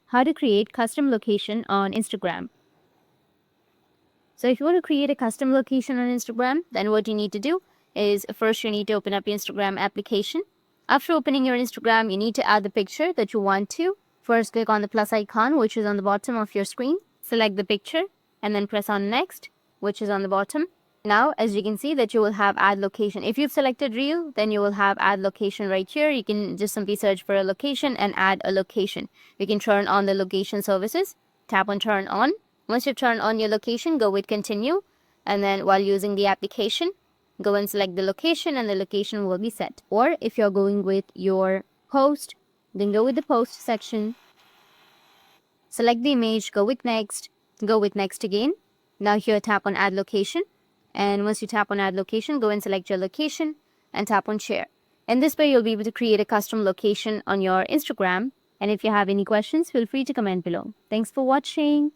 how to create custom location on Instagram. So if you want to create a custom location on Instagram, then what you need to do is first you need to open up your Instagram application. After opening your Instagram, you need to add the picture that you want to. First, click on the plus icon, which is on the bottom of your screen. Select the picture and then press on next, which is on the bottom. Now, as you can see that you will have add location. If you've selected reel, then you will have add location right here. You can just simply search for a location and add a location. You can turn on the location services. Tap on turn on. Once you've turned on your location, go with continue. And then while using the application, go and select the location and the location will be set. Or if you're going with your post, then go with the post section. Select the image, go with next again. Now here tap on add location. And once you tap on add location, go and select your location and tap on share. In this way, you'll be able to create a custom location on your Instagram. And if you have any questions, feel free to comment below. Thanks for watching.